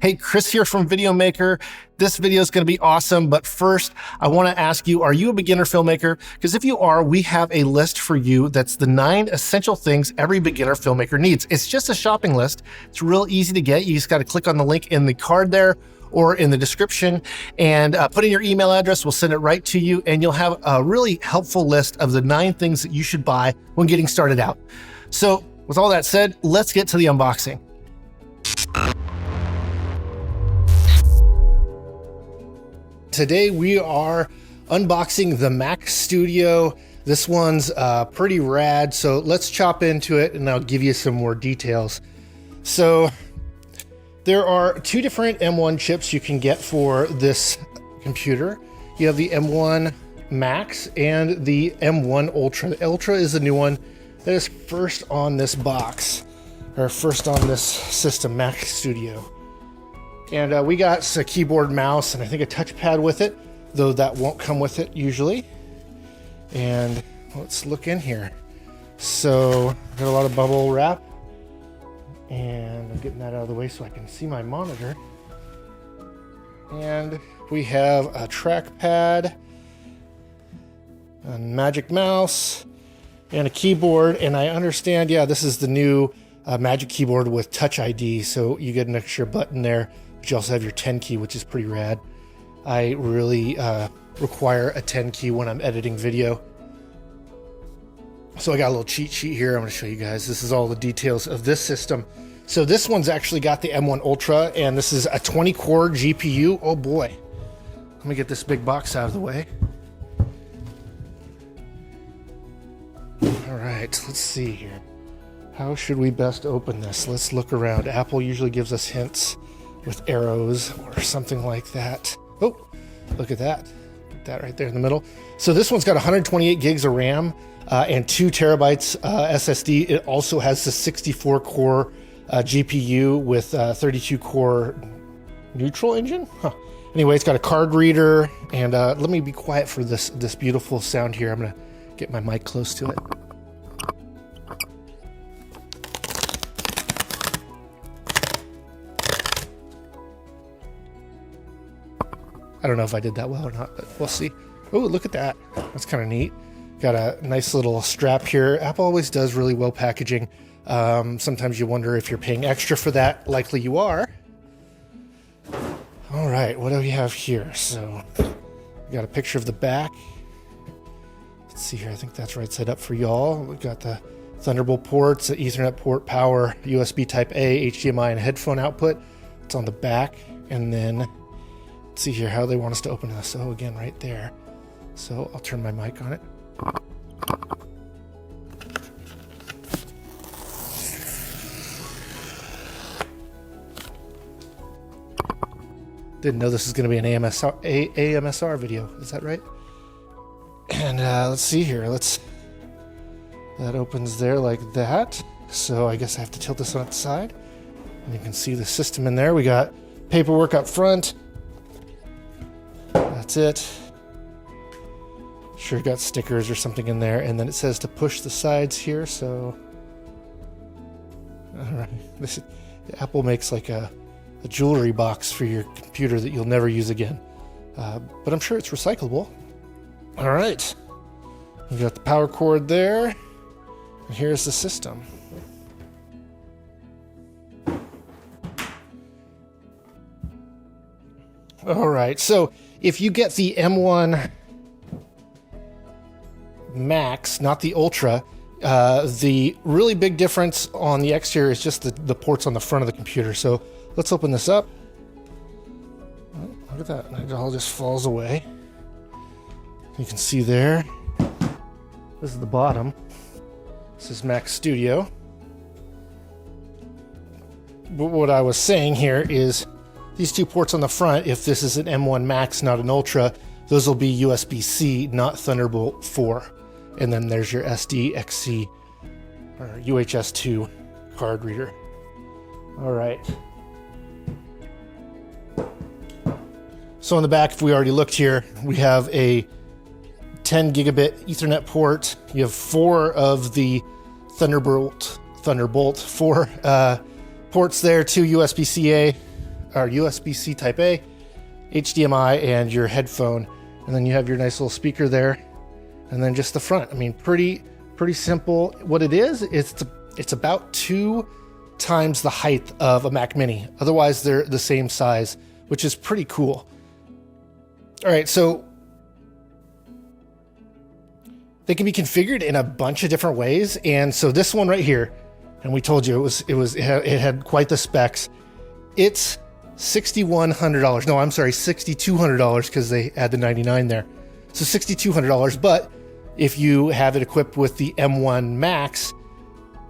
Hey, Chris here from Videomaker. This video is going to be awesome, but first I want to ask you, are you a beginner filmmaker? Because if you are, we have a list for you that's the 9 essential things every beginner filmmaker needs. It's just a shopping list. It's real easy to get. You just got to click on the link in the card there or in the description and put in your email address. We'll send it right to you, and you'll have a really helpful list of the 9 things that you should buy when getting started out. So with all that said, let's get to the unboxing. Today we are unboxing the Mac Studio. This one's pretty rad, so let's chop into it and I'll give you some more details. So there are 2 different M1 chips you can get for this computer. You have the M1 Max and the M1 Ultra. The Ultra is the new one that is first on this box, or first on this system, Mac Studio. And we got a keyboard, mouse, and I think a touchpad with it, though that won't come with it usually. And let's look in here. So got a lot of bubble wrap, and I'm getting that out of the way so I can see my monitor. And we have a trackpad, a Magic Mouse, and a keyboard. And I understand, yeah, this is the new Magic Keyboard with Touch ID, so you get an extra button there. But you also have your 10 key, which is pretty rad. I really require a 10 key when I'm editing video. So I got a little cheat sheet here. I'm going to show you guys. This is all the details of this system. So this one's actually got the M1 Ultra, and this is a 20-core GPU. Oh boy. Let me get this big box out of the way. All right, let's see here. How should we best open this? Let's look around. Apple usually gives us hints with arrows or something like that. Oh, look at that. Put that right there in the middle. So this one's got 128 gigs of RAM and 2 terabytes SSD. It also has the 64-core GPU with 32-core neutral engine. Huh. Anyway, it's got a card reader, and let me be quiet for this beautiful sound here. I'm gonna get my mic close to it. I don't know if I did that well or not, but we'll see. Oh, look at that. That's kind of neat. Got a nice little strap here. Apple always does really well packaging. Sometimes you wonder if you're paying extra for that. Likely you are. All right, what do we have here? So we got a picture of the back. Let's see here. I think that's right side up for y'all. We've got the Thunderbolt ports, the Ethernet port, power, USB Type A, HDMI, and headphone output. It's on the back. And then let's see here how they want us to open this. Oh, again, right there. So I'll turn my mic on it. Didn't know this is going to be an AMSR video. Is that right? And let's see here. That opens there like that. So I guess I have to tilt this on its side. And you can see the system in there. We got paperwork up front. That's it. Sure got stickers or something in there, and then it says to push the sides here. So all right, Apple makes like a jewelry box for your computer that you'll never use again, but I'm sure it's recyclable. All right, we got the power cord there, and here's the system. All right, so if you get the M1 Max, not the Ultra, the really big difference on the exterior is just the ports on the front of the computer. So let's open this up. Oh, look at that, it all just falls away. You can see there, this is the bottom. This is Mac Studio. But what I was saying here is these 2 ports on the front, if this is an M1 Max, not an Ultra, those will be USB-C, not Thunderbolt 4. And then there's your SD-XC or UHS 2 card reader. All right. So in the back, if we already looked here, we have a 10 gigabit Ethernet port. You have 4 of the Thunderbolt 4 ports there, 2 USB-C-A, or USB-C Type A, HDMI, and your headphone. And then you have your nice little speaker there. And then just the front. I mean, pretty simple. What it is, it's about 2 times the height of a Mac Mini. Otherwise, they're the same size, which is pretty cool. All right, so they can be configured in a bunch of different ways. And so this one right here, and we told you it had quite the specs. It's $6,100. No, I'm sorry, $6,200 because they add the 99 there. So $6,200. But if you have it equipped with the M1 Max,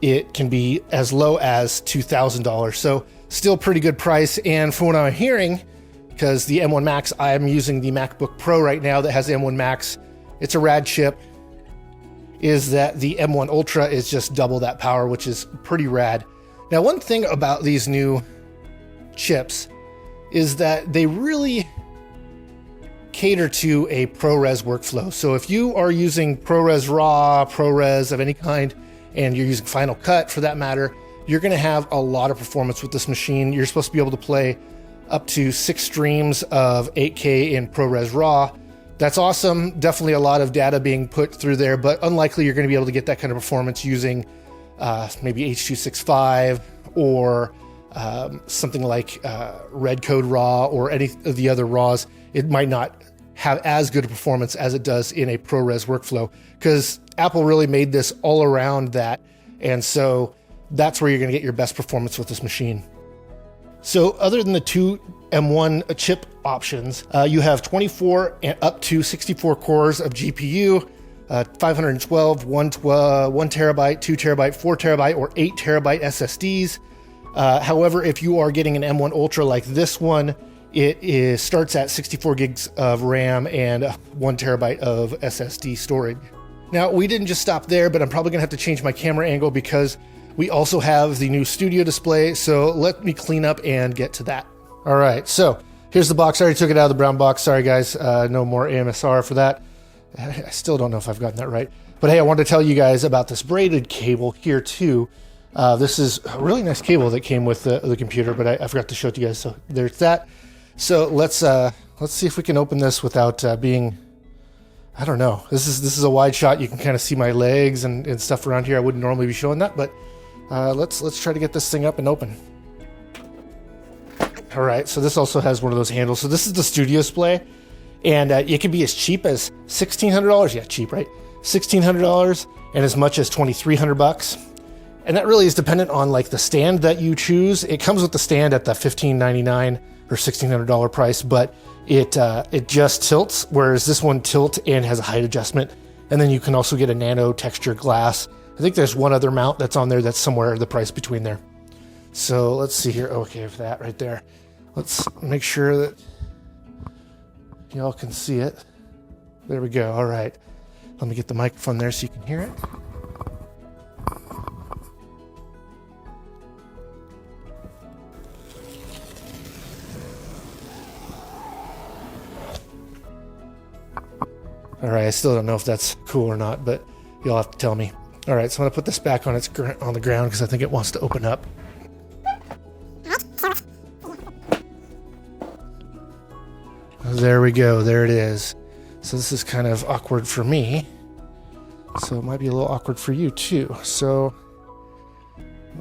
it can be as low as $2,000. So still pretty good price. And from what I'm hearing, because the M1 Max, I am using the MacBook Pro right now that has the M1 Max. It's a rad chip. Is that the M1 Ultra is just double that power, which is pretty rad. Now, one thing about these new chips is that they really cater to a ProRes workflow. So if you are using ProRes RAW, ProRes of any kind, and you're using Final Cut for that matter, you're going to have a lot of performance with this machine. You're supposed to be able to play up to 6 streams of 8K in ProRes RAW. That's awesome. Definitely a lot of data being put through there, but unlikely you're going to be able to get that kind of performance using maybe H.265 or something like Red Code RAW or any of the other RAWs. It might not have as good a performance as it does in a ProRes workflow, because Apple really made this all around that. And so that's where you're going to get your best performance with this machine. So other than the 2 M1 chip options, you have 24 and up to 64 cores of GPU, 512, 1 terabyte, 2 terabyte, 4 terabyte, or 8 terabyte SSDs. However, if you are getting an M1 Ultra like this one, it starts at 64 gigs of RAM and 1 terabyte of SSD storage. Now, we didn't just stop there, but I'm probably gonna have to change my camera angle because we also have the new studio display. So let me clean up and get to that. All right, so here's the box. I already took it out of the brown box. Sorry guys, no more AMSR for that. I still don't know if I've gotten that right. But hey, I wanted to tell you guys about this braided cable here too. This is a really nice cable that came with the computer, but I forgot to show it to you guys. So there's that. So let's see if we can open this without being, I don't know. This is a wide shot. You can kind of see my legs and stuff around here. I wouldn't normally be showing that, but let's try to get this thing up and open. All right, so this also has one of those handles. So this is the studio display, and it can be as cheap as $1,600. Yeah, cheap, right? $1,600 and as much as $2,300. And that really is dependent on like the stand that you choose. It comes with the stand at the $1,599 or $1,600 price, but it just tilts, whereas this one tilts and has a height adjustment. And then you can also get a nano texture glass. I think there's one other mount that's on there that's somewhere the price between there. So let's see here. Okay, for that right there. Let's make sure that y'all can see it. There we go. All right. Let me get the microphone there so you can hear it. All right, I still don't know if that's cool or not, but you'll have to tell me. All right, so I'm gonna put this back on on the ground because I think it wants to open up. There we go, there it is. So this is kind of awkward for me. So it might be a little awkward for you too. So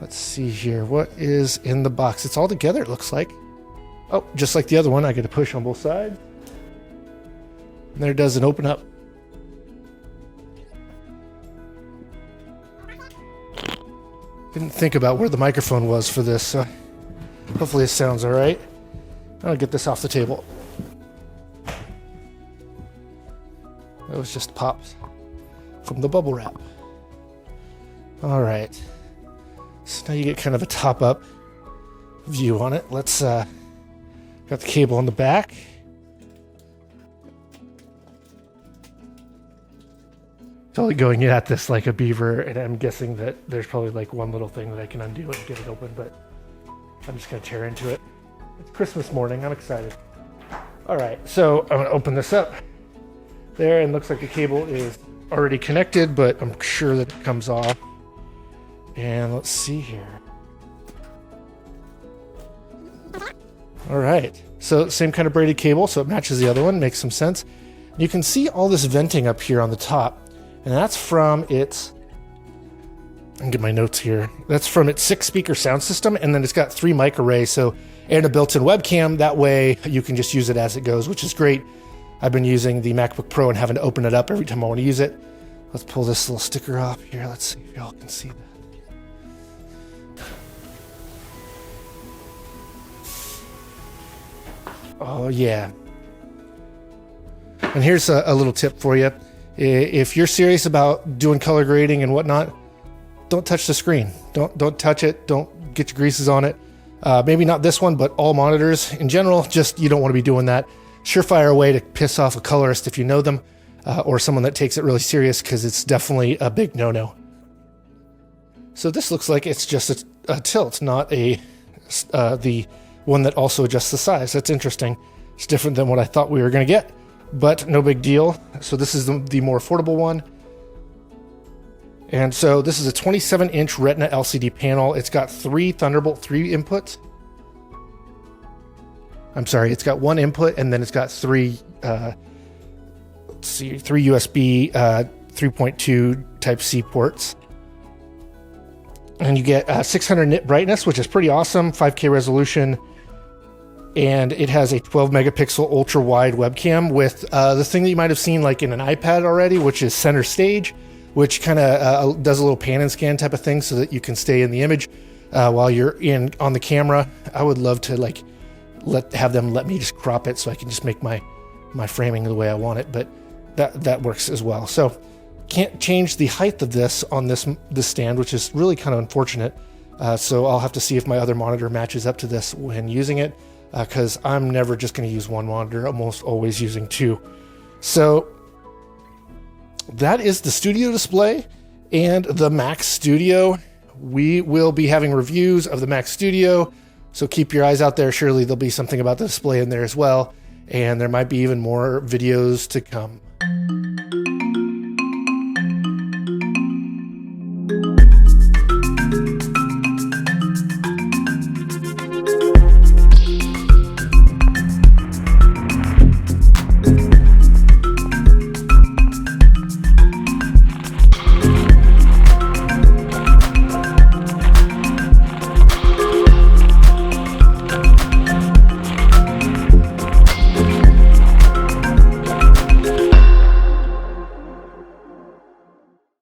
let's see here. What is in the box? It's all together, it looks like. Oh, just like the other one, I get to push on both sides. And there it doesn't open up. Didn't think about where the microphone was for this, so hopefully it sounds all right. I'll get this off the table. That was just pops from the bubble wrap. All right. So now you get kind of a top-up view on it. Let's got the cable on the back. Totally going at this like a beaver, and I'm guessing that there's probably like one little thing that I can undo and get it open, but I'm just gonna tear into it. It's Christmas morning, I'm excited. All right, so I'm gonna open this up there, and looks like the cable is already connected, but I'm sure that it comes off. And let's see here. All right, so same kind of braided cable, so it matches the other one, makes some sense. You can see all this venting up here on the top, and that's from its, I can get my notes here, that's from its 6-speaker sound system, and then it's got 3 mic arrays, so, and a built-in webcam. That way you can just use it as it goes, which is great. I've been using the MacBook Pro and having to open it up every time I want to use it. Let's pull this little sticker off here. Let's see if y'all can see that. Oh yeah. And here's a little tip for you. If you're serious about doing color grading and whatnot, don't touch the screen. Don't touch it. Don't get your greases on it. Maybe not this one, but all monitors in general, just you don't want to be doing that. Surefire way to piss off a colorist if you know them, or someone that takes it really serious, because it's definitely a big no-no. So this looks like it's just a tilt, not the one that also adjusts the size. That's interesting. It's different than what I thought we were going to get, but no big deal. So this is the more affordable one. And so this is a 27-inch Retina LCD panel. It's got 3 Thunderbolt 3 inputs. I'm sorry, it's got 1 input, and then it's got 3 USB 3.2 Type-C ports. And you get 600 nit brightness, which is pretty awesome, 5K resolution, and it has a 12 megapixel ultra wide webcam with the thing that you might have seen like in an iPad already, which is center stage, which kind of does a little pan and scan type of thing so that you can stay in the image while you're on the camera. I would love to like have them let me just crop it so I can just make my framing the way I want it, but that works as well. So can't change the height of this on this stand, which is really kind of unfortunate. So I'll have to see if my other monitor matches up to this when using it, because I'm never just going to use one monitor, almost always using 2. So that is the Studio Display and the Mac Studio. We will be having reviews of the Mac Studio, so keep your eyes out there. Surely there'll be something about the display in there as well, and there might be even more videos to come.